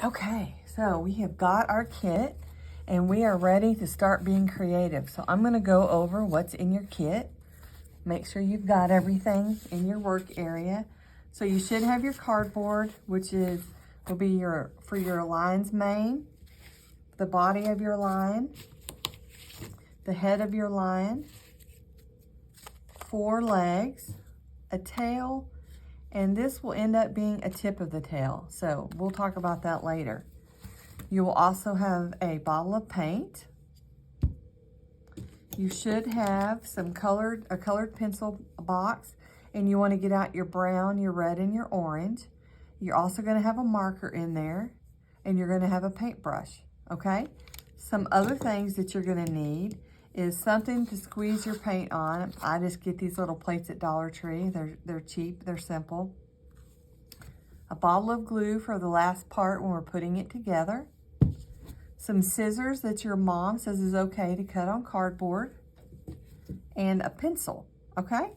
Okay, so we have got our kit and we are ready to start being creative. So I'm gonna go over what's in your kit. Make sure you've got everything in your work area. So you should have your cardboard, which will be for your lion's mane, the body of your lion, the head of your lion, 4 legs, a tail, and this will end up being a tip of the tail. So we'll talk about that later. You will also have a bottle of paint. You should have a colored pencil box, and you want to get out your brown, your red, and your orange. You're also going to have a marker in there, and you're going to have a paintbrush, okay? Some other things that you're going to need is something to squeeze your paint on. I just get these little plates at Dollar Tree. They're cheap, they're simple. A bottle of glue for the last part when we're putting it together. Some scissors that your mom says is okay to cut on cardboard. And a pencil, okay?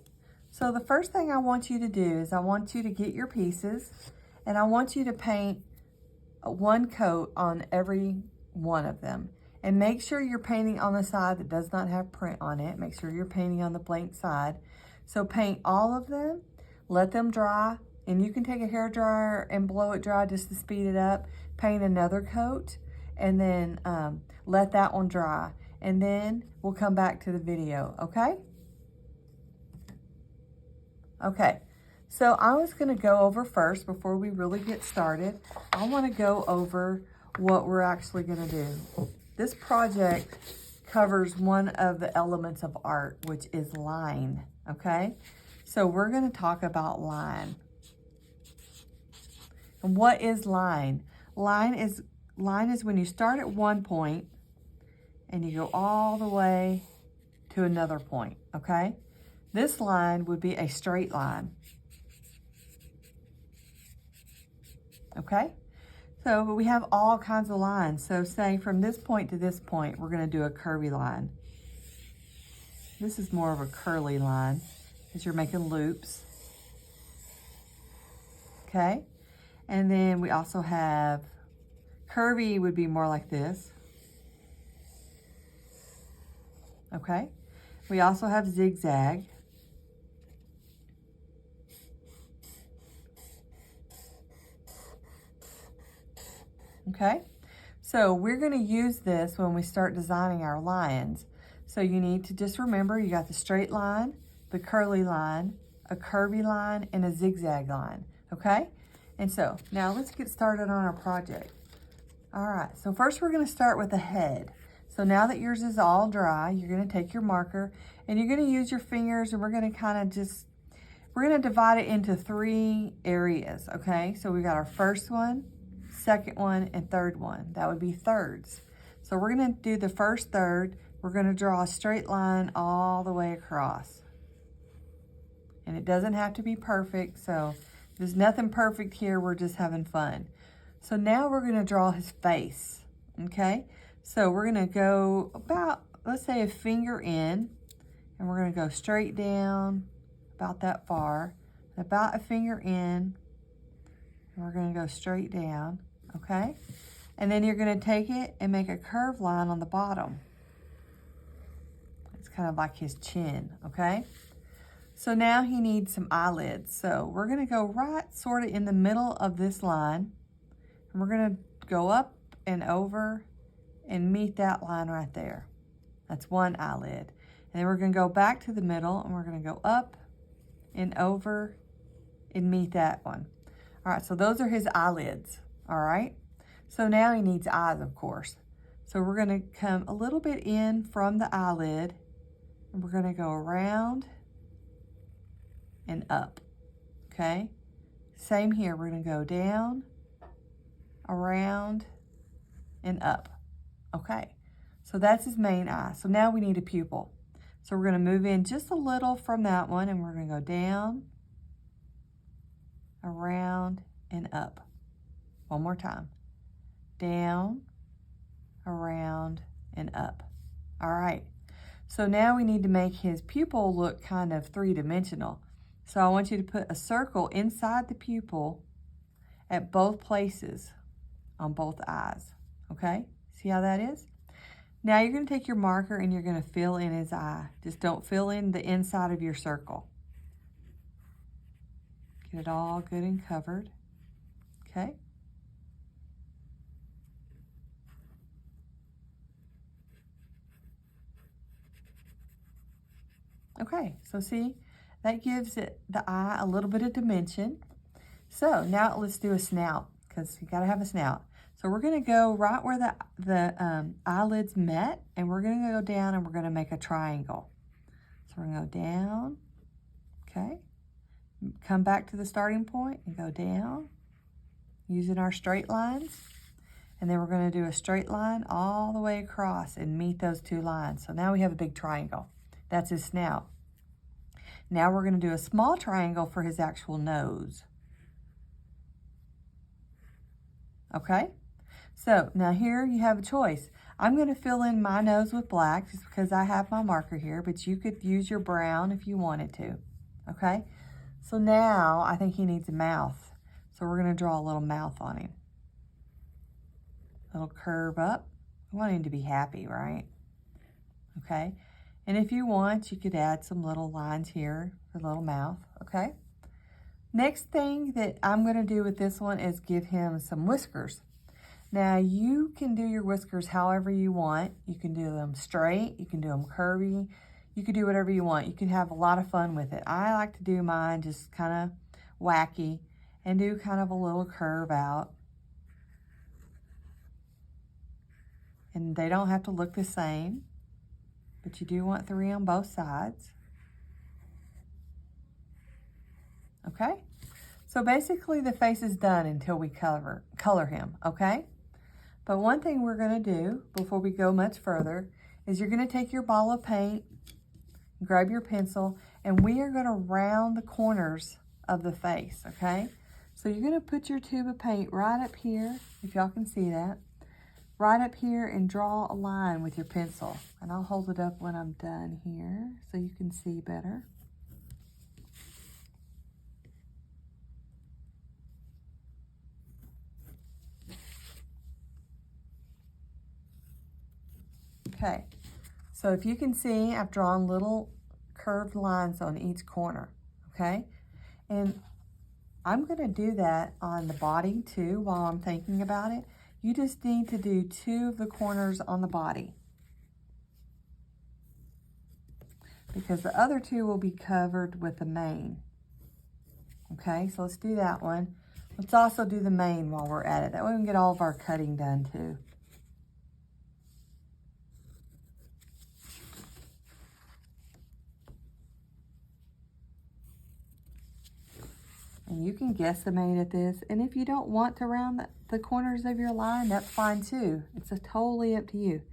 So the first thing I want you to do is I want you to get your pieces and I want you to paint 1 coat on every one of them. And make sure you're painting on the side that does not have print on it. Make sure you're painting on the blank side. So paint all of them, let them dry, and you can take a hairdryer and blow it dry just to speed it up. Paint another coat, and then let that one dry. And then we'll come back to the video, okay? Okay, so I was gonna go over first, before we really get started, I wanna go over what we're actually gonna do. This project covers one of the elements of art, which is line, okay? So we're gonna talk about line. And what is line? Line is when you start at one point and you go all the way to another point, okay? This line would be a straight line, okay? So we have all kinds of lines. So say from this point to this point, we're gonna do a curvy line. This is more of a curly line because you're making loops, okay? And then we also have, curvy would be more like this, okay? We also have zigzag. Okay, so we're gonna use this when we start designing our lions. So you need to just remember you got the straight line, the curly line, a curvy line, and a zigzag line, okay? And so now let's get started on our project. All right, so first we're gonna start with the head. So now that yours is all dry, you're gonna take your marker and you're gonna use your fingers, and we're gonna we're gonna divide it into 3 areas, okay? So we got our first one, second one, and third one. That would be thirds. So we're gonna do the first third. We're gonna draw a straight line all the way across. And it doesn't have to be perfect, so there's nothing perfect here, we're just having fun. So now we're gonna draw his face, okay? So we're gonna go about, let's say, a finger in, and we're gonna go straight down about that far, about a finger in, and we're gonna go straight down, okay? And then you're gonna take it and make a curved line on the bottom. It's kind of like his chin, okay? So now he needs some eyelids. So we're gonna go right sort of in the middle of this line, and we're gonna go up and over and meet that line right there. That's one eyelid. And then we're gonna go back to the middle, and we're gonna go up and over and meet that one. All right, so those are his eyelids, all right? So now he needs eyes, of course. So we're gonna come a little bit in from the eyelid, and we're gonna go around and up, okay? Same here, we're gonna go down, around, and up, okay? So that's his main eye. So now we need a pupil. So we're gonna move in just a little from that one, and we're gonna go down, around, and up. One more time. Down, around, and up. All right. So now we need to make his pupil look kind of 3-dimensional. So I want you to put a circle inside the pupil at both places. on both eyes, okay? See how that is? Now you're going to take your marker and you're going to fill in his eye. Just don't fill in the inside of your circle. Get it all good and covered, okay? Okay, so see, that gives it the eye a little bit of dimension. So now let's do a snout, because you gotta have a snout. So we're gonna go right where the eyelids met, and we're gonna go down and we're gonna make a triangle. So we're gonna go down, okay? Come back to the starting point and go down, using our straight lines. And then we're gonna do a straight line all the way across and meet those two lines. So now we have a big triangle. That's his snout. Now we're gonna do a small triangle for his actual nose. Okay? So now here you have a choice. I'm gonna fill in my nose with black just because I have my marker here, but you could use your brown if you wanted to. Okay? So now I think he needs a mouth. So we're gonna draw a little mouth on him. Little curve up. We want him to be happy, right? Okay? And if you want, you could add some little lines here for a little mouth, okay? Next thing that I'm going to do with this one is give him some whiskers. Now, you can do your whiskers however you want. You can do them straight, you can do them curvy, you can do whatever you want. You can have a lot of fun with it. I like to do mine just kind of wacky and do kind of a little curve out. And they don't have to look the same, but you do want 3 on both sides. Okay? So basically the face is done until we color him, okay? But one thing we're gonna do before we go much further is you're gonna take your ball of paint, grab your pencil, and we are gonna round the corners of the face, okay? So you're gonna put your tube of paint right up here, if y'all can see that, right up here, and draw a line with your pencil. And I'll hold it up when I'm done here so you can see better. Okay, so if you can see, I've drawn little curved lines on each corner, okay? And I'm gonna do that on the body too while I'm thinking about it. You just need to do 2 of the corners on the body, because the other 2 will be covered with the mane. Okay, so let's do that one. Let's also do the mane while we're at it. That way we can get all of our cutting done too. And you can guesstimate at this. And if you don't want to round the corners of your line, that's fine too. It's totally up to you.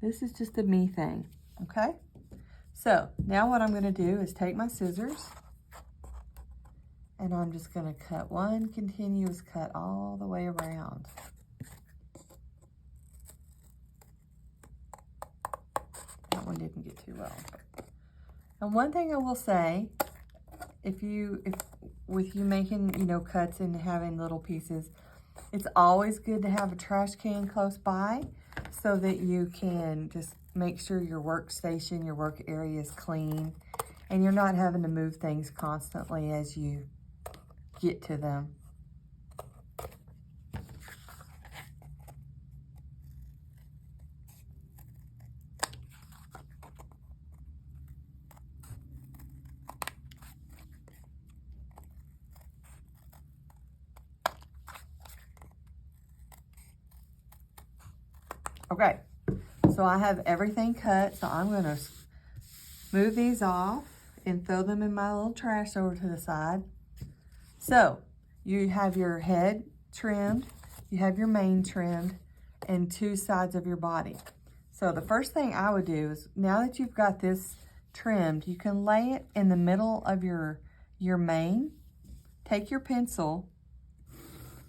This is just a me thing, okay? So now what I'm gonna do is take my scissors and I'm just gonna cut one continuous cut all the way around. That one didn't get too well. And one thing I will say, if with you making, cuts and having little pieces, it's always good to have a trash can close by so that you can just make sure your workstation, your work area is clean, and you're not having to move things constantly as you get to them. Okay, so I have everything cut, so I'm gonna move these off and throw them in my little trash over to the side. So you have your head trimmed, you have your mane trimmed, and 2 sides of your body. So the first thing I would do is, now that you've got this trimmed, you can lay it in the middle of your mane, take your pencil,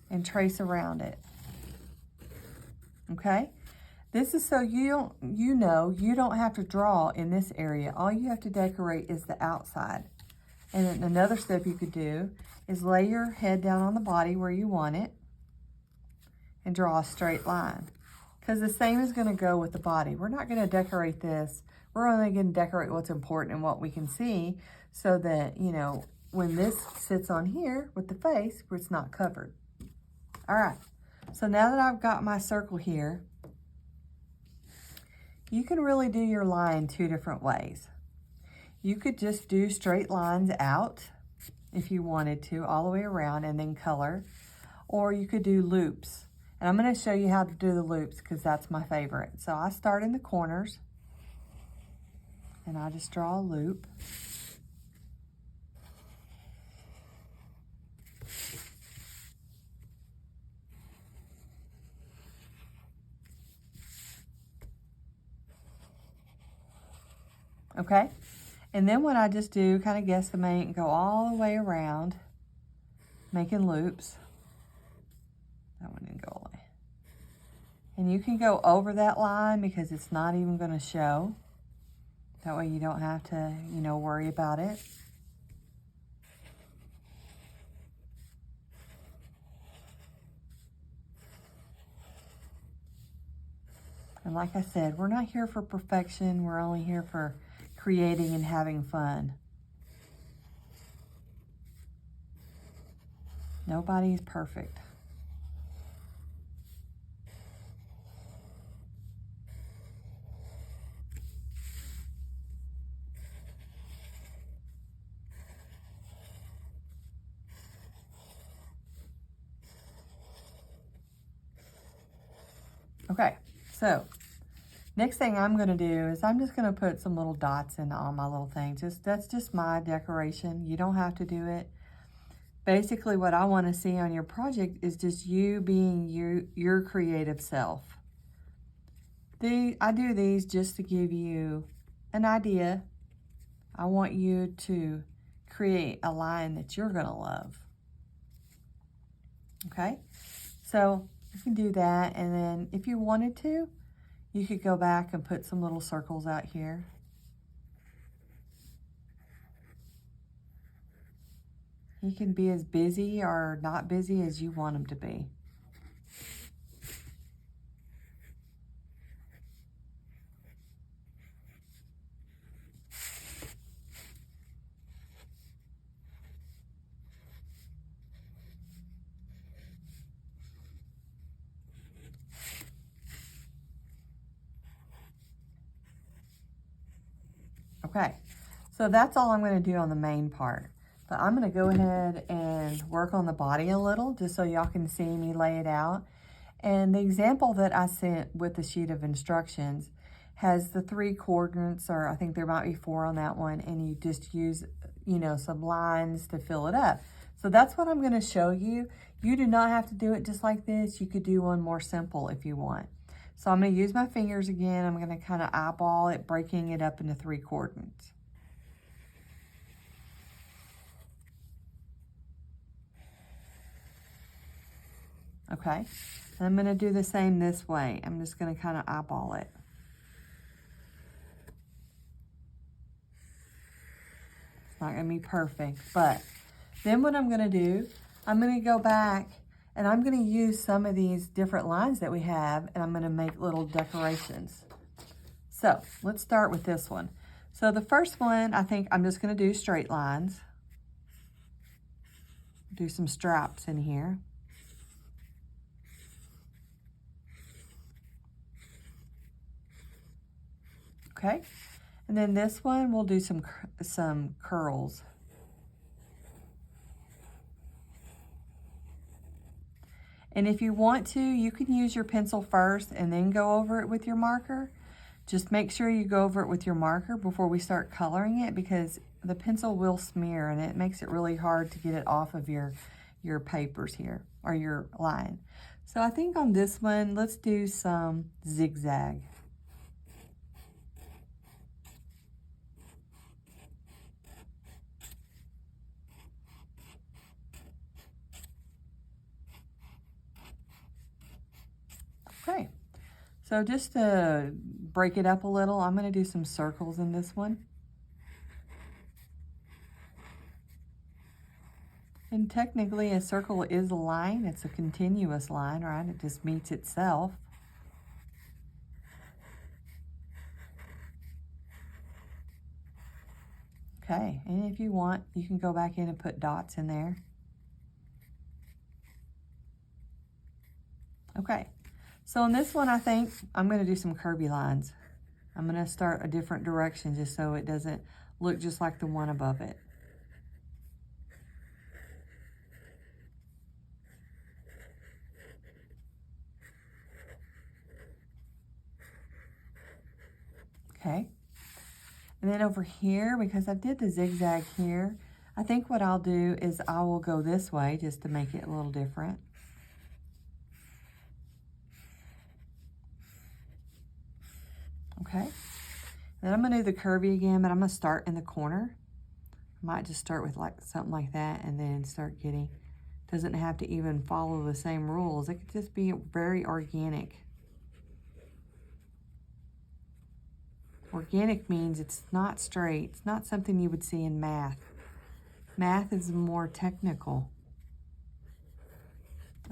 and trace around it, okay? This is so you don't have to draw in this area. All you have to decorate is the outside. And then another step you could do is lay your head down on the body where you want it. and draw a straight line. Because the same is going to go with the body. We're not going to decorate this. We're only going to decorate what's important and what we can see so that, you know, when this sits on here with the face, it's not covered. All right. So now that I've got my circle here, you can really do your line two different ways. You could just do straight lines out if you wanted to, all the way around, and then color. Or you could do loops. And I'm going to show you how to do the loops because that's my favorite. So I start in the corners and I just draw a loop. Okay, and then what I just do, kind of guesstimate and go all the way around, making loops. That one didn't go away. And you can go over that line because it's not even going to show. That way you don't have to, you know, worry about it. And like I said, we're not here for perfection. We're only here for creating and having fun. Nobody is perfect. Okay, so next thing I'm going to do is I'm just going to put some little dots in all my little things. That's just my decoration. You don't have to do it. Basically, what I want to see on your project is just you being your creative self. I do these just to give you an idea. I want you to create a line that you're going to love. Okay, so you can do that, and then if you wanted to, you could go back and put some little circles out here. You can be as busy or not busy as you want them to be. Okay, so that's all I'm going to do on the main part. But I'm going to go ahead and work on the body a little just so y'all can see me lay it out. And the example that I sent with the sheet of instructions has the 3 coordinates, or I think there might be 4 on that one, and you just use, you know, some lines to fill it up. So that's what I'm going to show you. You do not have to do it just like this. You could do one more simple if you want. So I'm going to use my fingers again. I'm going to kind of eyeball it, breaking it up into 3 coordinates. Okay, and I'm going to do the same this way. I'm just going to kind of eyeball it. It's not going to be perfect, but then what I'm going to do, I'm going to go back and I'm going to use some of these different lines that we have, and I'm going to make little decorations. So let's start with this one. So the first one, I think I'm just going to do straight lines. Do some straps in here. Okay, and then this one, we'll do some curls. And if you want to, you can use your pencil first and then go over it with your marker. Just make sure you go over it with your marker before we start coloring it, because the pencil will smear and it makes it really hard to get it off of your papers here, or your line. So I think on this one, let's do some zigzag. Okay, so just to break it up a little, I'm going to do some circles in this one. And mean, technically a circle is a line. It's a continuous line, right? It just meets itself. Okay, and if you want, you can go back in and put dots in there. Okay, so in this one, I think I'm gonna do some curvy lines. I'm gonna start a different direction just so it doesn't look just like the one above it. Okay, and then over here, because I did the zigzag here, I think what I'll do is I will go this way just to make it a little different. Okay, then I'm gonna do the curvy again, but I'm gonna start in the corner. I might just start with like something like that and then start getting, doesn't have to even follow the same rules. It could just be very organic. Organic means it's not straight. It's not something you would see in math. Math is more technical.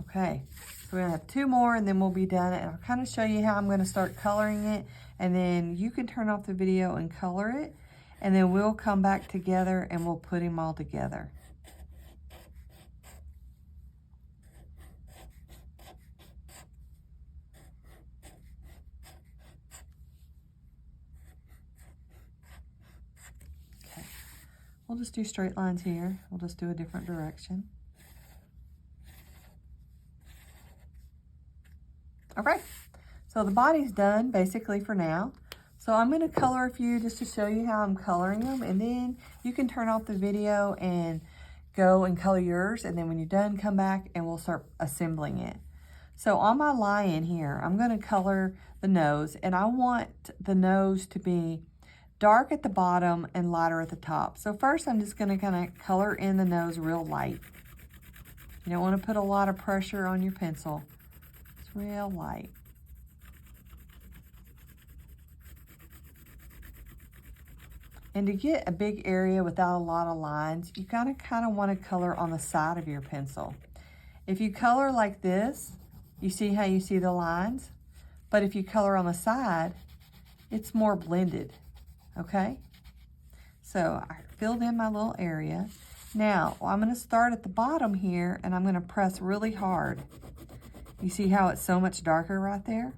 Okay, so we're gonna have 2 more and then we'll be done. And I'll kind of show you how I'm gonna start coloring it. And then you can turn off the video and color it. And then we'll come back together and we'll put them all together. Okay, we'll just do straight lines here. We'll just do a different direction. Okay, so the body's done basically for now. So I'm gonna color a few just to show you how I'm coloring them, and then you can turn off the video and go and color yours, and then when you're done, come back and we'll start assembling it. So on my lion here, I'm gonna color the nose, and I want the nose to be dark at the bottom and lighter at the top. So first I'm just gonna kind of color in the nose real light. You don't wanna put a lot of pressure on your pencil. It's real light. And to get a big area without a lot of lines, you kind of want to color on the side of your pencil. If you color like this, you see how you see the lines? But if you color on the side, it's more blended, okay? So I filled in my little area. Now, I'm gonna start at the bottom here and I'm gonna press really hard. You see how it's so much darker right there?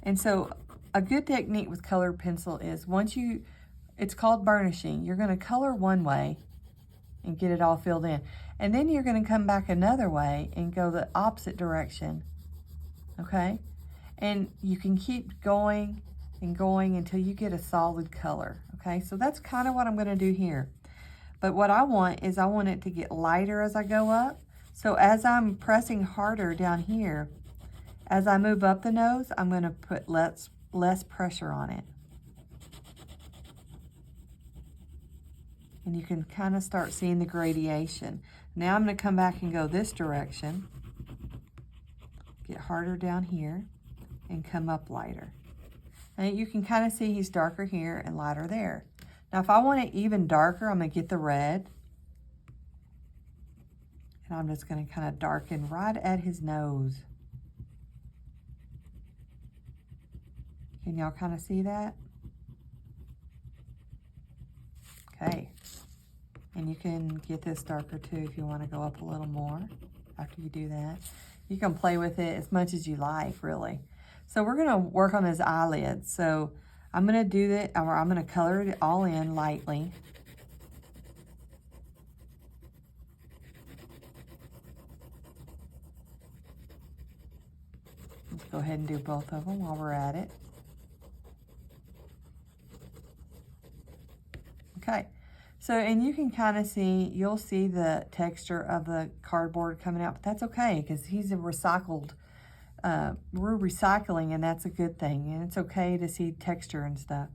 And so a good technique with colored pencil is it's called burnishing. You're gonna color one way and get it all filled in. And then you're gonna come back another way and go the opposite direction, okay? And you can keep going and going until you get a solid color, okay? So that's kind of what I'm gonna do here. But what I want is I want it to get lighter as I go up. So as I'm pressing harder down here, as I move up the nose, I'm gonna put less pressure on it. And you can kind of start seeing the gradation. Now I'm gonna come back and go this direction, get harder down here, and come up lighter. And you can kind of see he's darker here and lighter there. Now if I want it even darker, I'm gonna get the red, and I'm just gonna kind of darken right at his nose. Can y'all kind of see that? Okay. And you can get this darker too if you want to go up a little more after you do that. You can play with it as much as you like, really. So we're going to work on his eyelids. So I'm going to do that, or I'm going to color it all in lightly. Let's go ahead and do both of them while we're at it. Okay, so, and you can kind of see, you'll see the texture of the cardboard coming out, but that's okay because he's a recycled, we're recycling, and that's a good thing. And it's okay to see texture and stuff.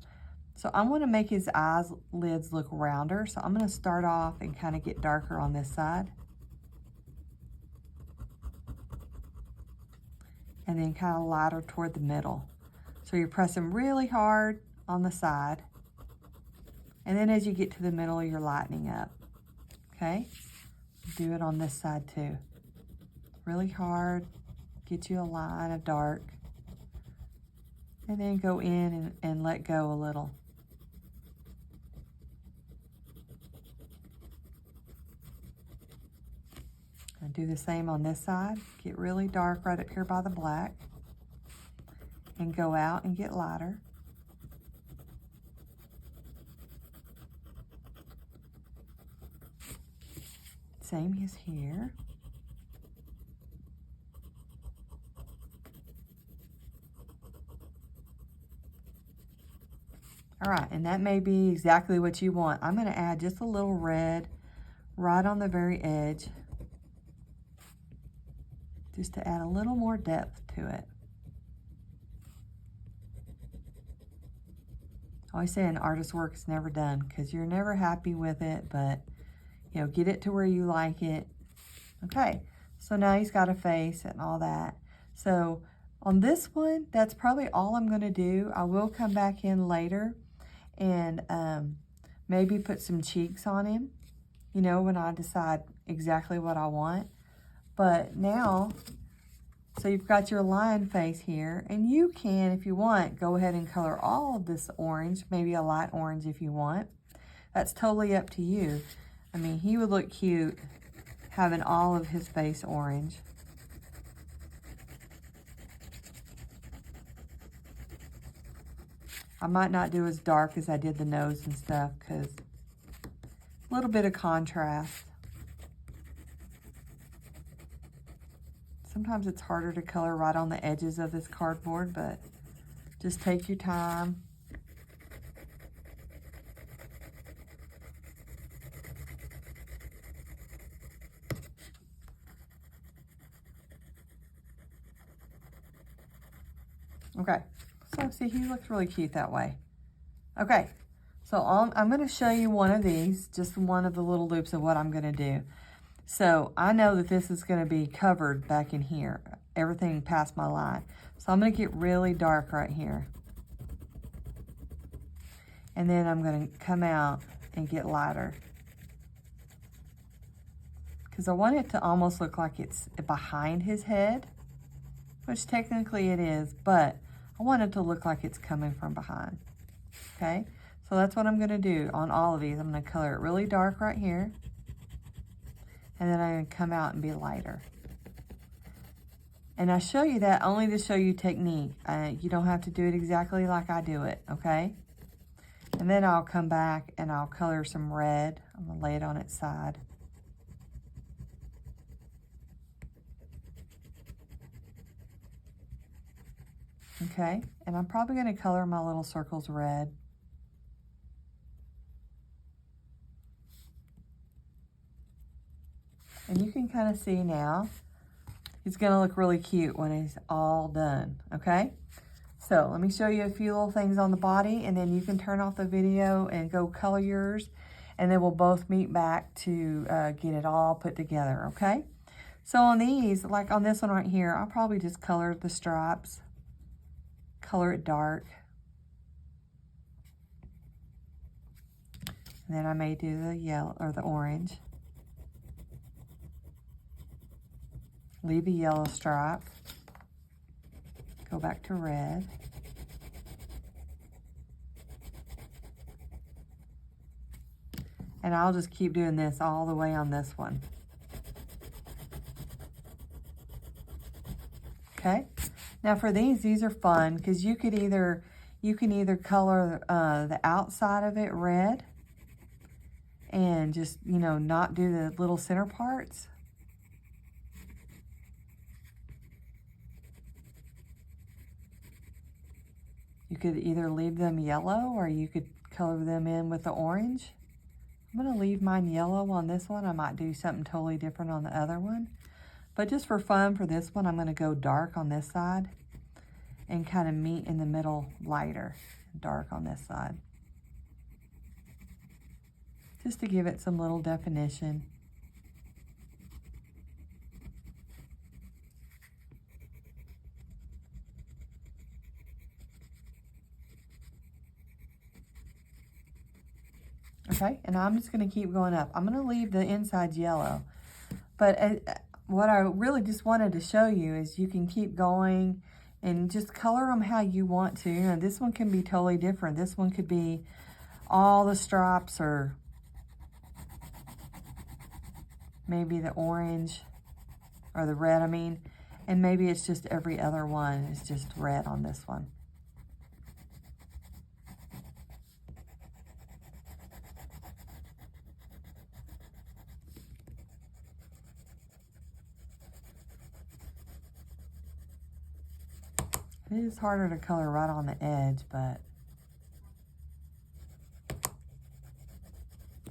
So I want to make his eyelids look rounder. So I'm going to start off and kind of get darker on this side. And then kind of lighter toward the middle. So you're pressing really hard on the side. And then as you get to the middle, you're lightening up, okay? Do it on this side too. Really hard, get you a line of dark. And then go in and let go a little. And do the same on this side. Get really dark right up here by the black. And go out and get lighter. Same as here. All right, and that may be exactly what you want. I'm gonna add just a little red right on the very edge, just to add a little more depth to it. I always say an artist's work is never done because you're never happy with it, but you know, get it to where you like it. Okay, so now he's got a face and all that. So on this one, that's probably all I'm gonna do. I will come back in later and maybe put some cheeks on him, you know, when I decide exactly what I want. But now, so you've got your lion face here, and you can, if you want, go ahead and color all of this orange, maybe a light orange if you want. That's totally up to you. I mean, he would look cute having all of his face orange. I might not do as dark as I did the nose and stuff because a little bit of contrast. Sometimes it's harder to color right on the edges of this cardboard, but just take your time. Okay, so see, he looks really cute that way. Okay, so I'm going to show you one of these, just one of the little loops of what I'm going to do. So I know that this is going to be covered back in here, everything past my line. So I'm going to get really dark right here. And then I'm going to come out and get lighter. Because I want it to almost look like it's behind his head, which technically it is, but I want it to look like it's coming from behind. Okay, so that's what I'm going to do on all of these. I'm going to color it really dark right here. And then I'm going to come out and be lighter. And I show you that only to show you technique. You don't have to do it exactly like I do it, okay? And then I'll come back and I'll color some red. I'm going to lay it on its side. Okay, and I'm probably going to color my little circles red. And you can kind of see now, it's going to look really cute when it's all done, okay? So let me show you a few little things on the body, and then you can turn off the video and go color yours, and then we'll both meet back to get it all put together, okay? So on these, like on this one right here, I'll probably just color the stripes. Color it dark. And then I may do the yellow or the orange. Leave a yellow stripe. Go back to red. And I'll just keep doing this all the way on this one. Okay? Now for these are fun because you can either color the outside of it red and just, you know, not do the little center parts. You could either leave them yellow or you could color them in with the orange. I'm going to leave mine yellow on this one. I might do something totally different on the other one. But just for fun for this one, I'm going to go dark on this side and kind of meet in the middle lighter, dark on this side. Just to give it some little definition. Okay, and I'm just going to keep going up. I'm going to leave the inside yellow. But what I really just wanted to show you is you can keep going and just color them how you want to. You know, this one can be totally different. This one could be all the stripes, or maybe the orange or the red, I mean. And maybe it's just every other one is just red on this one. It is harder to color right on the edge, but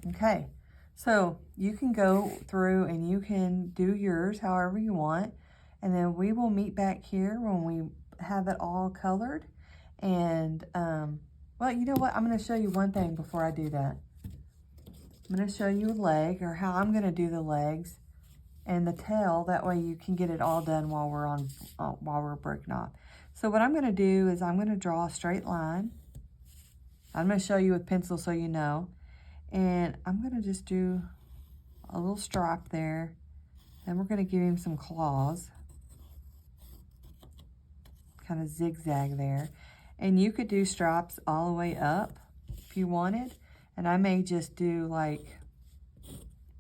okay. So you can go through and you can do yours however you want, and then we will meet back here when we have it all colored. And well, you know what? I'm going to show you one thing before I do that. I'm going to show you a leg, or how I'm going to do the legs and the tail. That way you can get it all done while we're breaking off. So what I'm going to do is I'm going to draw a straight line. I'm going to show you with pencil so you know. And I'm going to just do a little stripe there. Then we're going to give him some claws. Kind of zigzag there. And you could do stripes all the way up if you wanted. And I may just do like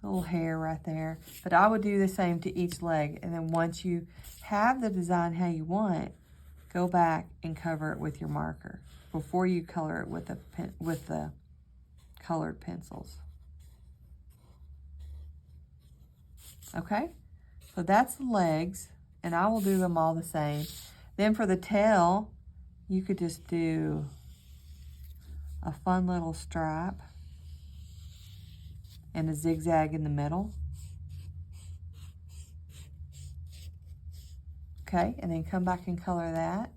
a little hair right there. But I would do the same to each leg. And then once you have the design how you want, go back and cover it with your marker before you color it with the colored pencils. Okay, so that's the legs, and I will do them all the same. Then for the tail, you could just do a fun little stripe and a zigzag in the middle. Okay, and then come back and color that.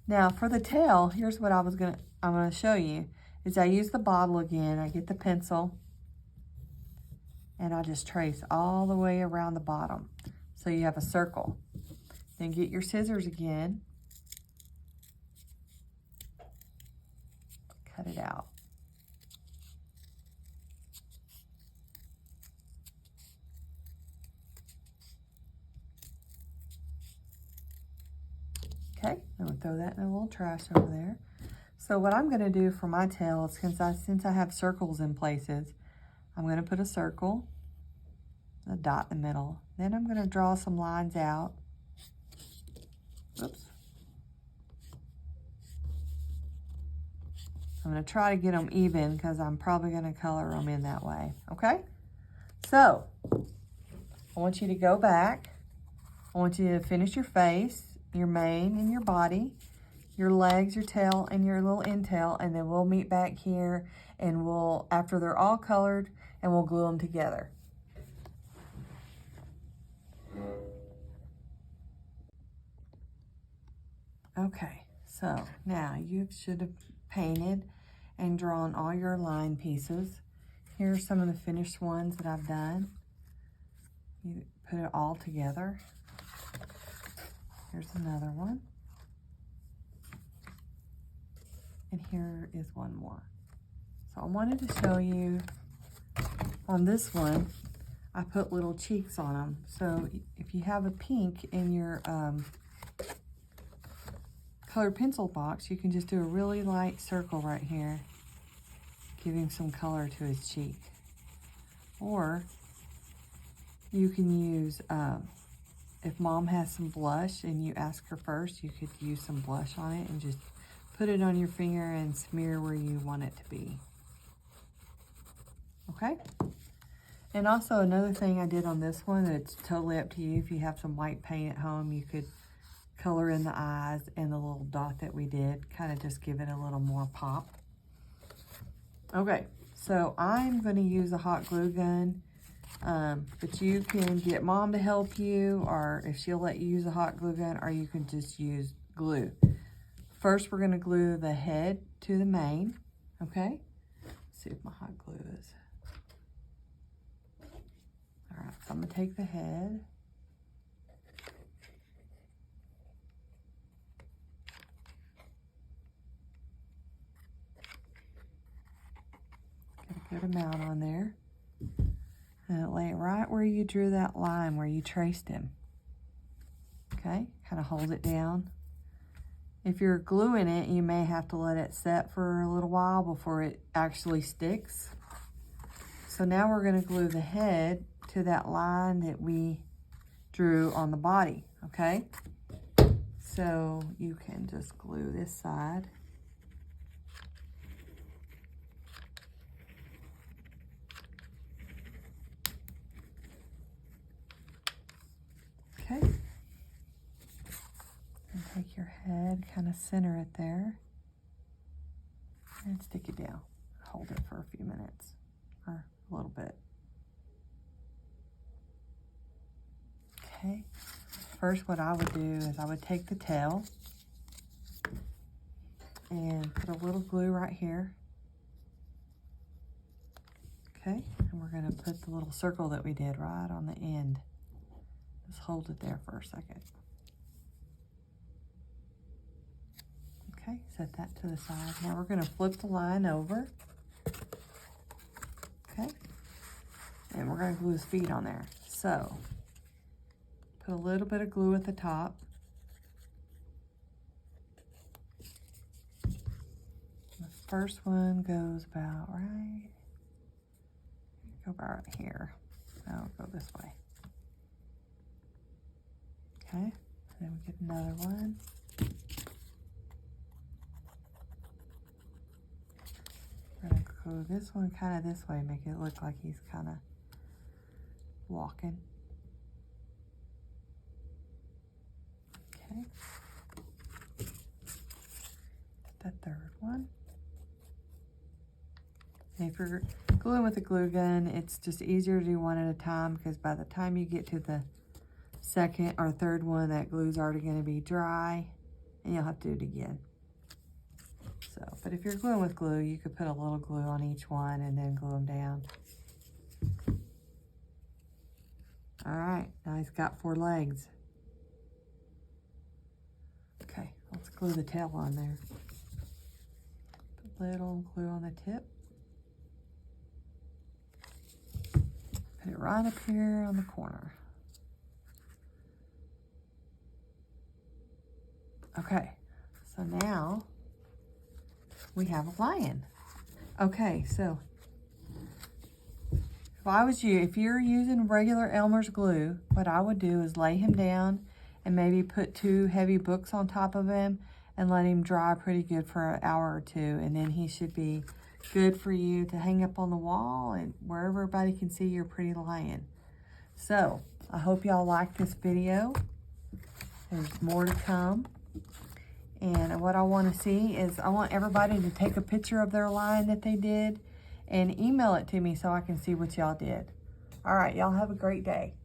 Now for the tail, here's what I'm gonna show you, is I use the bottle again. I get the pencil and I just trace all the way around the bottom. So you have a circle. Then get your scissors again. Cut it out. Okay, I'm gonna throw that in a little trash over there. So what I'm gonna do for my tail is, since I have circles in places, I'm gonna put a circle, a dot in the middle. Then I'm gonna draw some lines out. Oops. I'm gonna try to get them even because I'm probably gonna color them in that way, okay? So, I want you to go back. I want you to finish your face, your mane and your body, your legs, your tail, and your little end tail, and then we'll meet back here and after they're all colored, and we'll glue them together. Okay, so now you should have painted and drawn all your line pieces. Here are some of the finished ones that I've done. You put it all together. Here's another one. And here is one more. So I wanted to show you on this one, I put little cheeks on them. So if you have a pink in your colored pencil box, you can just do a really light circle right here, giving some color to his cheek. Or you can use, if mom has some blush and you ask her first, you could use some blush on it and just put it on your finger and smear where you want it to be. Okay? And also another thing I did on this one, it's totally up to you. If you have some white paint at home, you could color in the eyes and the little dot that we did, kind of just give it a little more pop. Okay, so I'm going to use a hot glue gun, but you can get mom to help you, or if she'll let you use a hot glue gun, or you can just use glue. First, we're going to glue the head to the mane, okay? Let's see if my hot glue is. All right, so I'm going to take the head. Get a good amount on there. And lay it right where you drew that line, where you traced him. Okay, kind of hold it down. If you're gluing it, you may have to let it set for a little while before it actually sticks. So now we're going to glue the head to that line that we drew on the body, okay? So you can just glue this side. Okay. And take your head, kind of center it there, and stick it down. Hold it for a few minutes, or a little bit. Okay. First, what I would do is I would take the tail and put a little glue right here. Okay, and we're going to put the little circle that we did right on the end. Just hold it there for a second. Okay, set that to the side. Now we're going to flip the line over. Okay, and we're going to glue his feet on there. So, put a little bit of glue at the top. The first one goes about right. Go about right here. Now we'll go this way. Okay, then we get another one. We're gonna go this one kind of this way, make it look like he's kind of walking. Okay. The third one. And if you're gluing with a glue gun, it's just easier to do one at a time, because by the time you get to the second or third one, that glue's already going to be dry and you'll have to do it again. So, but if you're gluing with glue, you could put a little glue on each one and then glue them down. All right, now he's got 4 legs. Okay, let's glue the tail on there. Put a little glue on the tip. Put it right up here on the corner. Okay, so now we have a lion. Okay, so if I was you, if you're using regular Elmer's glue, what I would do is lay him down and maybe put 2 heavy books on top of him and let him dry pretty good for an hour or 2, and then he should be good for you to hang up on the wall and where everybody can see your pretty lion. So I hope y'all like this video. There's more to come. And what I want to see is I want everybody to take a picture of their lion that they did and email it to me so I can see what y'all did. All right, y'all have a great day.